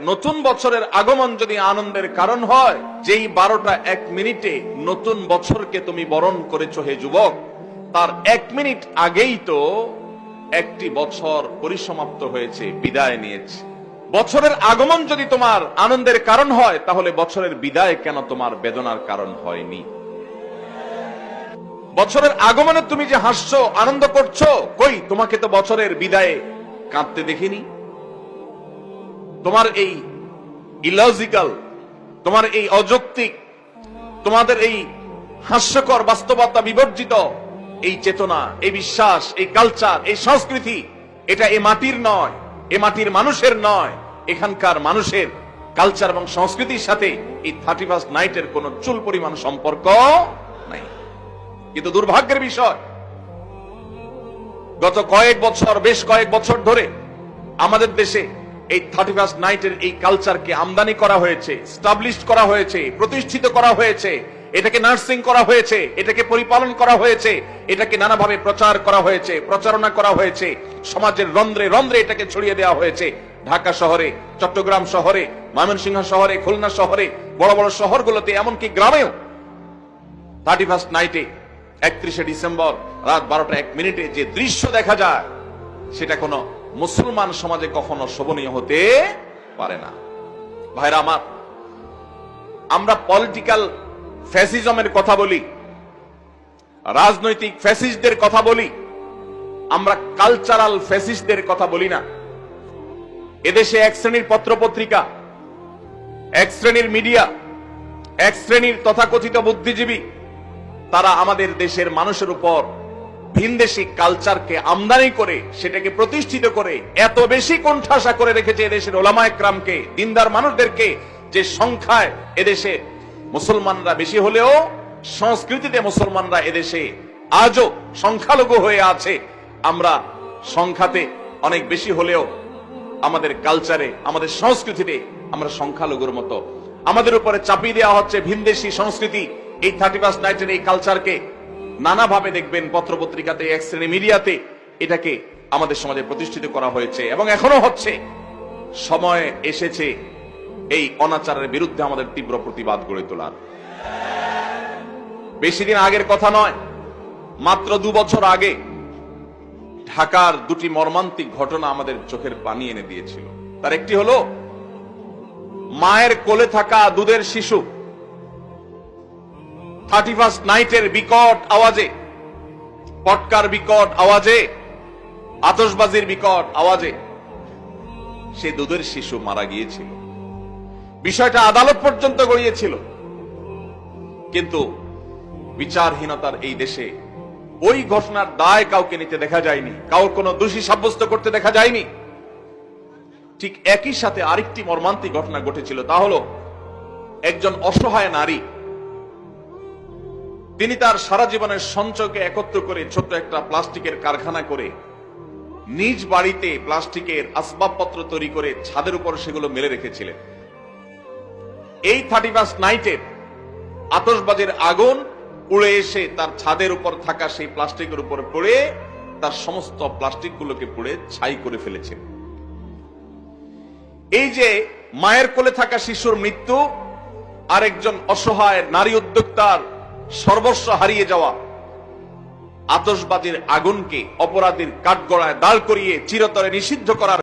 নতুন বছরের আগমন যদি আনন্দের কারণ হয়, যেই 12টা 1 মিনিটে নতুন বছরকে তুমি বরণ করেছো হে যুবক, তার 1 মিনিট আগেই তো একটি বছর পরিসমাপ্ত হয়েছে, বিদায় নিয়েছে। বছরের আগমন যদি তোমার আনন্দের কারণ হয়, তাহলে বছরের বিদায় কেন তোমার বেদনার কারণ হয়নি? বছরের আগমনে তুমি যে হাসছো, আনন্দ করছো, কই তোমাকে তো বছরের বিদায়ে কাঁদতে দেখিনি। তোমার এই ইলজিক্যাল, তোমার এই অযৌক্তিক, তোমাদের এই হাস্যকর বাস্তবতা বিবর্জিত এই চেতনা, এই বিশ্বাস, এই কালচার, এই সংস্কৃতি, এটা এ মাটির নয়, এ মাটির মানুষের নয়। এখানকার মানুষের কালচার এবং সংস্কৃতির সাথে এই 31st নাইটের কোন চুল পরিমাণ সম্পর্ক নাই। কিন্তু দুর্ভাগ্যের বিষয়, গত বেশ কয়েক বছর ধরে আমাদের দেশে এই 31st নাইটের এই কালচারকে আমদানি করা হয়েছে, স্টাবলিশ করা হয়েছে, প্রতিষ্ঠিত করা হয়েছে, এটাকে নার্সিং করা হয়েছে, এটাকে পরিপালন করা হয়েছে, এটাকে নানাভাবে প্রচার করা হয়েছে, প্রচারণা করা হয়েছে, সমাজের রন্ধ্রে রন্ধ্রে এটাকে ছড়িয়ে দেওয়া হয়েছে। ঢাকা শহরে, চট্টগ্রাম শহরে, ময়মনসিংহ শহরে, খুলনা শহরে, বড় বড় শহরগুলোতে, এমনকি গ্রামেও 31st নাইটে 31শে ডিসেম্বর রাত 12টা 1 মিনিটে যে দৃশ্য দেখা যায়, সেটা কোনো মুসলমান সমাজে কখনো শোভনীয় হতে পারে না। ভাইরা আমার, আমরা পলিটিক্যাল ফ্যাসিজমের কথা বলি, রাজনৈতিক ফ্যাসিস্টদের কথা বলি, আমরা কালচারাল ফ্যাসিস্টদের কথা বলি না। এদেশে এক শ্রেণীর পত্রপত্রিকা, এক শ্রেণীর মিডিয়া, এক শ্রেণীর তথাকথিত বুদ্ধিজীবী, তারা আমাদের দেশের মানুষের উপর ভিনদেশী কালচারকে আমদানি করে, সেটাকে প্রতিষ্ঠিত করে এত বেশি কোণঠাসা করে রেখেছে এদেশের ওলামা একরামকে, দিনদার মানুষদেরকে, যে সংখ্যায় এদেশে মুসলমানরা বেশি হলেও সংস্কৃতিতে মুসলমানরা এদেশে আজও সংখ্যালঘু হয়ে আছে। আমরা সংখ্যাতে অনেক বেশি হলেও আমাদের কালচারে, আমাদের সংস্কৃতিতে আমরা সংখ্যালঘুর মতো। আমাদের উপরে চাপিয়ে দেওয়া হচ্ছে ভিনদেশী সংস্কৃতি। এই 31st নাইটের এই কালচারকে নানাভাবে দেখবেন পত্রপত্রিকাতে, এক শ্রেণী মিডিয়াতে এটাকে আমাদের সমাজে প্রতিষ্ঠিত করা হয়েছে এবং এখনো হচ্ছে। সময় এসেছে এই অনাচারের বিরুদ্ধে আমাদের তীব্র প্রতিবাদ গড়ে তোলার। বেশি দিন আগের কথা নয়, মাত্র 2 বছর আগে ঢাকার 2টি মর্মান্তিক ঘটনা আমাদের চোখের পানি এনে দিয়েছিল। তার একটি হলো মায়ের কোলে থাকা দুধের শিশু 31st নাইটের বিকট আওয়াজে, পটকার বিকট আওয়াজে, আতশবাজির বিকট আওয়াজে সে দুধের শিশু মারা গিয়েছিল। বিষয়টা আদালত পর্যন্ত গড়িয়েছিল, কিন্তু বিচারহীনতার এই দেশে ওই ঘটনার দায় কাউকে নিতে দেখা যায়নি, কাউর কোনো দোষী সাব্যস্ত করতে দেখা যায়নি। ঠিক একই সাথে আরেকটি মর্মান্তিক ঘটনা ঘটেছিল, তা হলো একজন অসহায় নারী, তিনি তার সারা জীবনের সঞ্চয়কে একত্র করে ছোট্ট একটা প্লাস্টিকের কারখানা করে নিজ বাড়িতে প্লাস্টিকের আসবাবপত্র তৈরি করে ছাদের উপর সেগুলো মেলে রেখেছিলেন। এই 31st নাইটের আতশবাজির আগুন উড়ে এসে তার ছাদের উপর থাকা সেই প্লাস্টিকের উপরে পড়ে তার সমস্ত প্লাস্টিকগুলোকে পুড়ে ছাই করে ফেলেছে। এই যে মায়ের কোলে থাকা শিশুর মৃত্যু, আরেকজন অসহায় নারী উদ্যোক্তার সর্বস্ব হারিয়ে যাওয়া, আতশবাজির আগুনকে অপরাধীর কাঠগড়ায় দাঁড় করিয়ে চিরতরে নিষিদ্ধ করার